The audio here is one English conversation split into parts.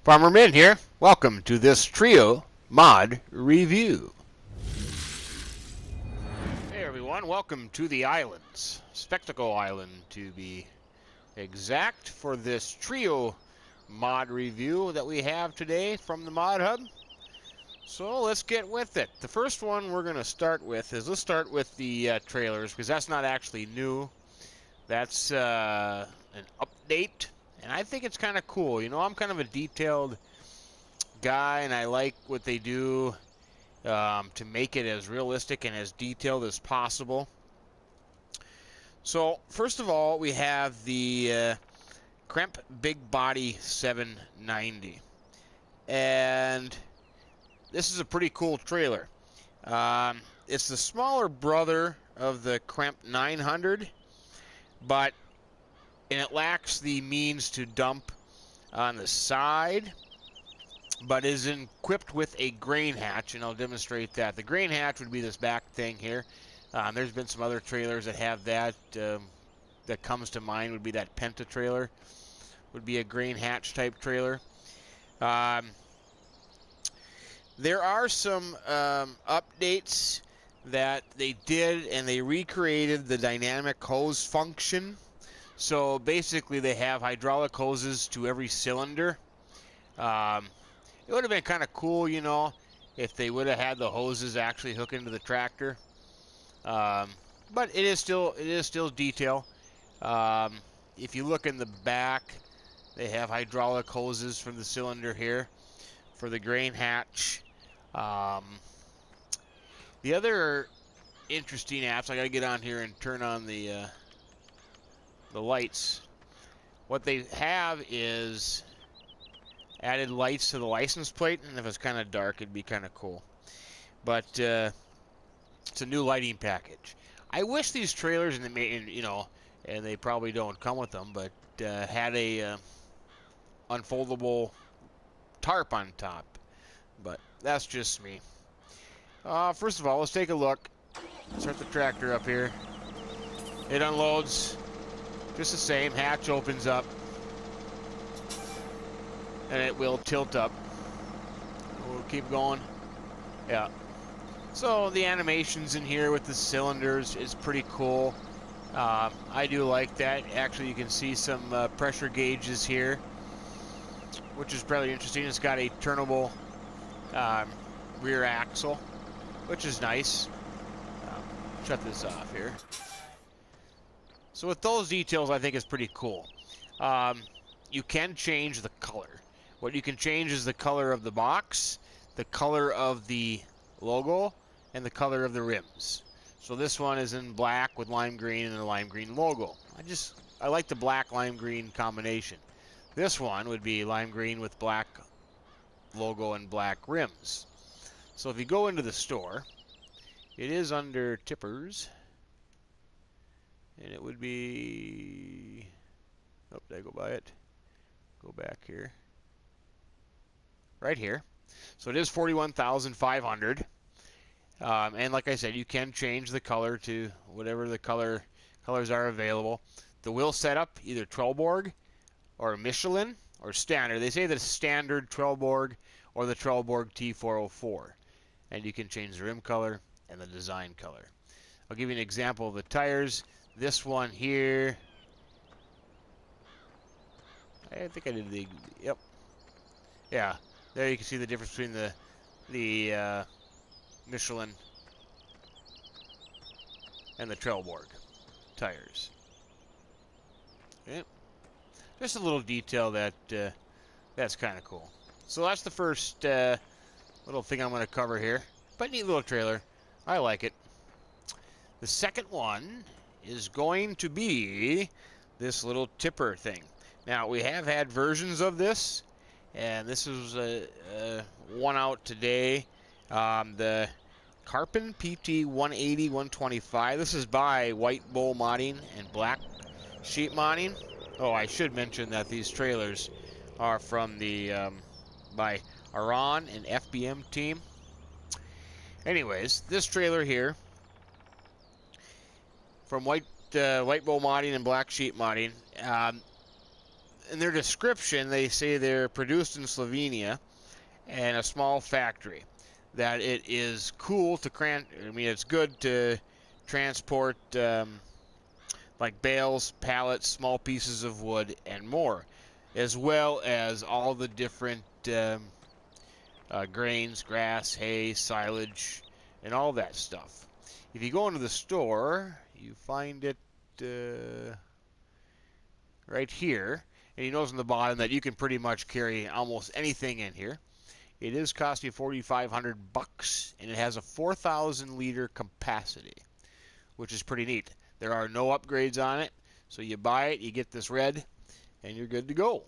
Farmer Min here. Welcome to this trio mod review. Hey everyone, welcome to the islands. Spectacle Island to be exact, for this trio mod review that we have today from the Mod Hub. So let's get with it. The first one we're going to start with is, let's start with the trailers, because that's not actually new. That's an update. And I think it's kind of cool. You know, I'm kind of a detailed guy, and I like what they do to make it as realistic and as detailed as possible. So, first of all, we have the Krampe Big Body 790. And this is a pretty cool trailer. It's the smaller brother of the Krampe 900, but it lacks the means to dump on the side, but is equipped with a grain hatch, and I'll demonstrate that. The grain hatch would be this back thing here. There's been some other trailers that have that. That comes to mind would be that Penta trailer, would be a grain hatch type trailer. There are some updates that they did, and they recreated the dynamic hose function. So basically they have hydraulic hoses to every cylinder. It would have been kind of cool, you know, if they would have had the hoses actually hook into the tractor. But it is still detail. If you look in the back, they have hydraulic hoses from the cylinder here for the grain hatch. The other interesting apps, I gotta get on here and turn on the lights. What they have is added lights to the license plate, and if it's kind of dark, it'd be kind of cool. But it's a new lighting package. I wish these trailers, and they probably don't come with them, but had a unfoldable tarp on top. But that's just me. First of all, let's take a look. Start the tractor up here. It unloads just the same. Hatch opens up, and it will tilt up. We'll keep going. Yeah. So the animations in here with the cylinders is pretty cool. I do like that. Actually, you can see some pressure gauges here, which is probably interesting. It's got a turnable rear axle, which is nice. Shut this off here. So with those details, I think is pretty cool. You can change the color. What you can change is the color of the box, the color of the logo, and the color of the rims. So this one is in black with lime green and a lime green logo. I like the black lime green combination. This one would be lime green with black logo and black rims. So if you go into the store, it is under tippers, and it would be, oh, did I go by it? Go back here. Right here. So it is $41,500. And like I said, you can change the color to whatever the colors are available. The wheel setup, either Trelleborg or Michelin or standard. They say the standard Trelleborg or the Trelleborg T404. And you can change the rim color and the design color. I'll give you an example of the tires. This one here, I think I did the, yep. Yeah, there you can see the difference between the Michelin and the Trelleborg tires. Okay. Just a little detail that's kind of cool. So that's the first little thing I'm going to cover here. But neat little trailer. I like it. The second one is going to be this little tipper thing. Now, we have had versions of this, and this is one out today. The Krpan PT 180 125. This is by White Bull Modding and Black Sheep Modding. Oh, I should mention that these trailers are from the by Aran and FBM team. Anyways, this trailer here from White Bull Modding and Black Sheep Modding. in their description, they say they're produced in Slovenia and a small factory. That it is cool to it's good to transport like bales, pallets, small pieces of wood, and more, as well as all the different grains, grass, hay, silage, and all that stuff. If you go into the store, you find it right here, and you notice on the bottom that you can pretty much carry almost anything in here. It is costing you $4,500, and it has a 4,000 liter capacity, which is pretty neat. There are no upgrades on it, so you buy it, you get this red, and you're good to go.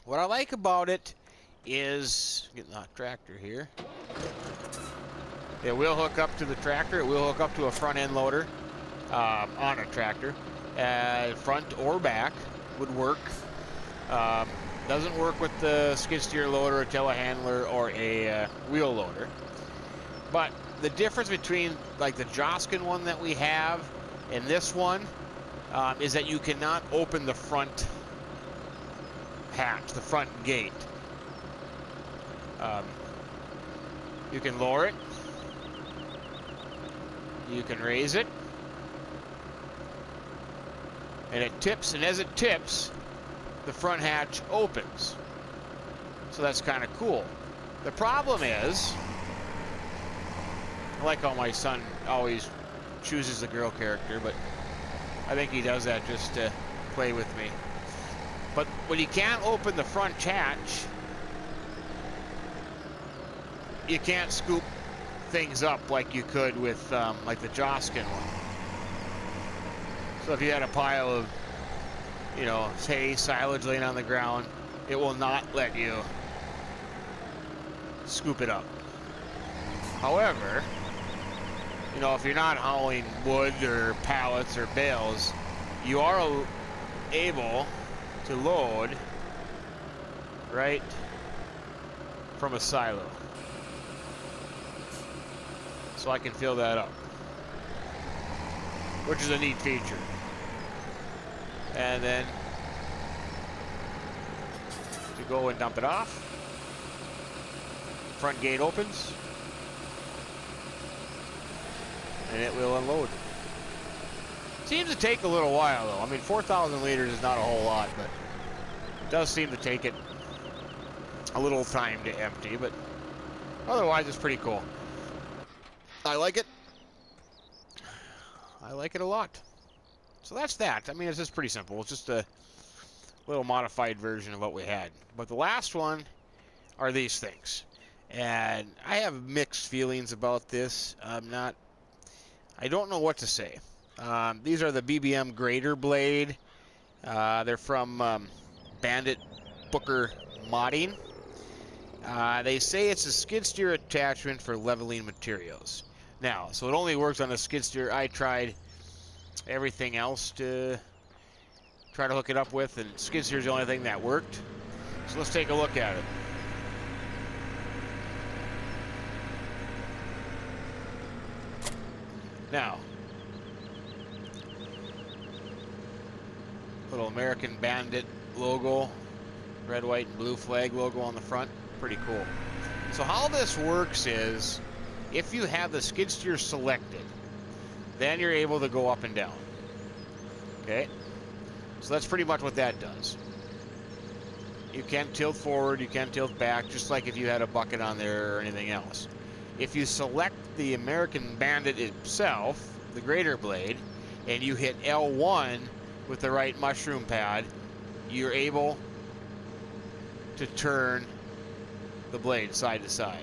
What I like about it is, getting the tractor here, it will hook up to the tractor. It will hook up to a front end loader on a tractor. Front or back would work. Doesn't work with the skid steer loader, a telehandler, or a wheel loader. But the difference between like the Joskin one that we have and this one is that you cannot open the front hatch, the front gate. You can lower it. You can raise it. And it tips, and as it tips, the front hatch opens. So that's kind of cool. The problem is, I like how my son always chooses the girl character, but I think he does that just to play with me. But when you can't open the front hatch, you can't scoop things up like you could with like the Joskin one. So if you had a pile of, you know, hay, silage laying on the ground, it will not let you scoop it up. However, you know, if you're not hauling wood or pallets or bales, you are able to load right from a silo. So I can fill that up, which is a neat feature. And then to go and dump it off, front gate opens, and it will unload. Seems to take a little while though. I mean, 4,000 liters is not a whole lot, but it does seem to take it a little time to empty, but otherwise it's pretty cool. I like it. I like it a lot. So that's that. I mean, it's just pretty simple. It's just a little modified version of what we had. But the last one are these things. And I have mixed feelings about this. I don't know what to say. These are the BBM Grader Blade. They're from Bandit Booker Modding. They say it's a skid steer attachment for leveling materials. Now, so it only works on a skid steer. I tried everything else to try to hook it up with, and skid steer is the only thing that worked. So let's take a look at it. Now, little American Bandit logo, red, white, and blue flag logo on the front. Pretty cool. So how this works is, if you have the skid steer selected, then you're able to go up and down. Okay? So that's pretty much what that does. You can tilt forward, you can tilt back, just like if you had a bucket on there or anything else. If you select the American Bandit itself, the Grader Blade, and you hit L1 with the right mushroom pad, you're able to turn the blade side to side.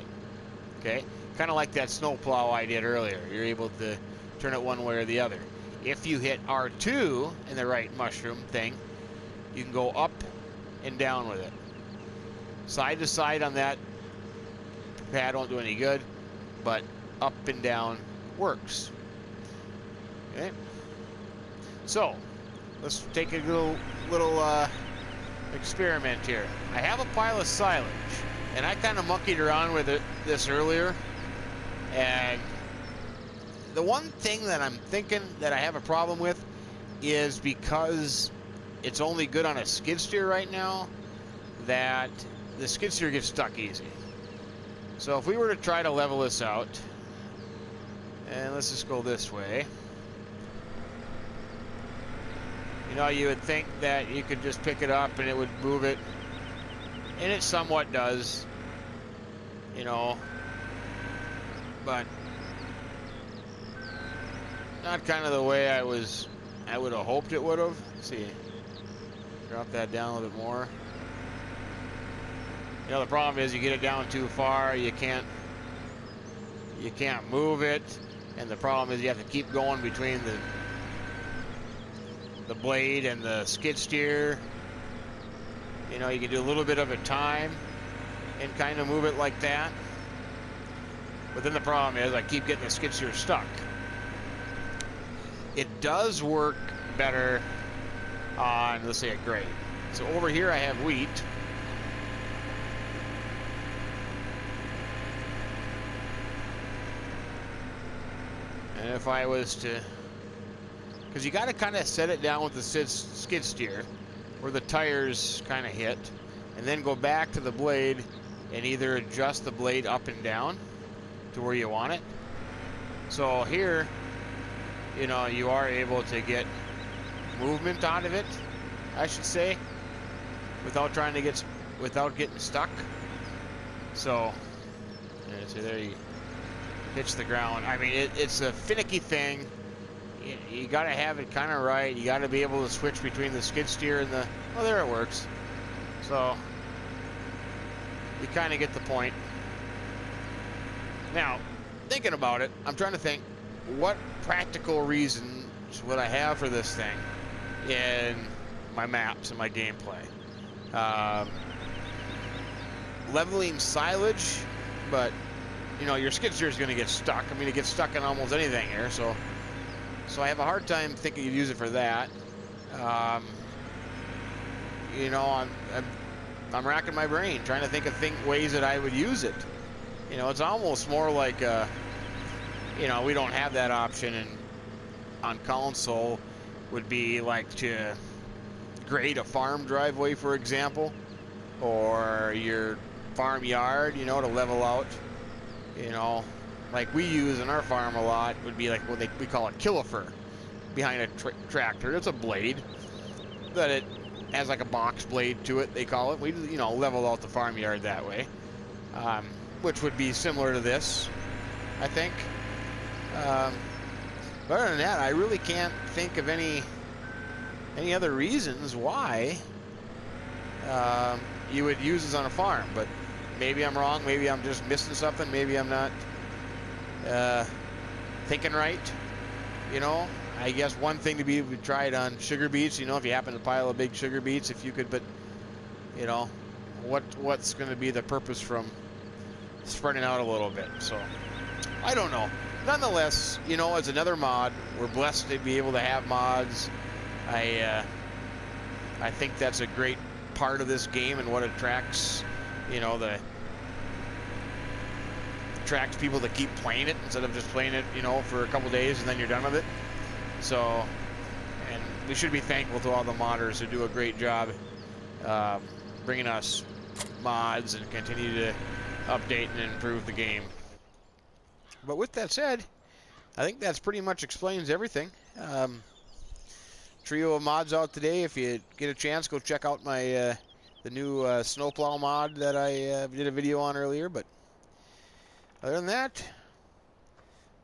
Okay? Kind of like that snowplow I did earlier. You're able to turn it one way or the other. If you hit R2 in the right mushroom thing, you can go up and down with it. Side to side on that pad won't do any good, but up and down works. Okay? So, let's take a little experiment here. I have a pile of silage, and I kind of monkeyed around with this earlier, and the one thing that I'm thinking that I have a problem with is because it's only good on a skid steer right now, that the skid steer gets stuck easy. So if we were to try to level this out, and let's just go this way. You know, you would think that you could just pick it up and it would move it, and it somewhat does, you know, but not kind of the way I would have hoped it would have. Let's see, drop that down a little bit more. You know, the problem is you get it down too far, you can't move it, and the problem is you have to keep going between the blade and the skid steer. You know, you can do a little bit of a time and kind of move it like that. But then the problem is I keep getting the skid steer stuck. It does work better on, let's say, a grade. So over here I have wheat. And if I was to, because you got to kind of set it down with the skid steer where the tires kind of hit, and then go back to the blade and either adjust the blade up and down to where you want it. So here, you know, you are able to get movement out of it, I should say, without getting stuck. So, yeah, so there you hits the ground. I mean, it's a finicky thing. You got to have it kind of right. You got to be able to switch between the skid steer and the, oh, there it works. So you kind of get the point. Now, thinking about it, I'm trying to think, what practical reasons would I have for this thing in my maps and my gameplay? Leveling silage, but you know, your skid steer is going to get stuck. I mean, it gets stuck in almost anything here, so I have a hard time thinking you'd use it for that. You know, I'm racking my brain trying to think of ways that I would use it. You know, it's almost more like you know, we don't have that option on console. Would be like to grade a farm driveway, for example, or your farmyard, you know, to level out. You know, like we use in our farm a lot would be like what we call a killifer behind a tractor. It's a blade that it has like a box blade to it, they call it. We, you know, level out the farmyard that way, which would be similar to this, I think. But other than that, I really can't think of any other reasons why you would use this on a farm. But maybe I'm wrong. Maybe I'm just missing something. Maybe I'm not thinking right. You know, I guess one thing to be able to try it on sugar beets. You know, if you happen to pile a big sugar beets, if you could, but you know, what's going to be the purpose from spreading out a little bit? So I don't know. Nonetheless, you know, as another mod, we're blessed to be able to have mods. I think that's a great part of this game and what attracts, you know, attracts people to keep playing it instead of just playing it, you know, for a couple days and then you're done with it. So, and we should be thankful to all the modders who do a great job bringing us mods and continue to update and improve the game. But with that said, I think that's pretty much explains everything. Trio of mods out today. If you get a chance, go check out my the new snowplow mod that I did a video on earlier. But other than that,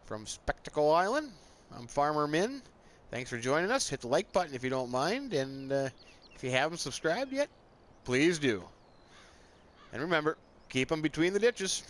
from Spectacle Island, I'm Farmer Min. Thanks for joining us. Hit the like button if you don't mind, and if you haven't subscribed yet, please do. And remember, keep them between the ditches.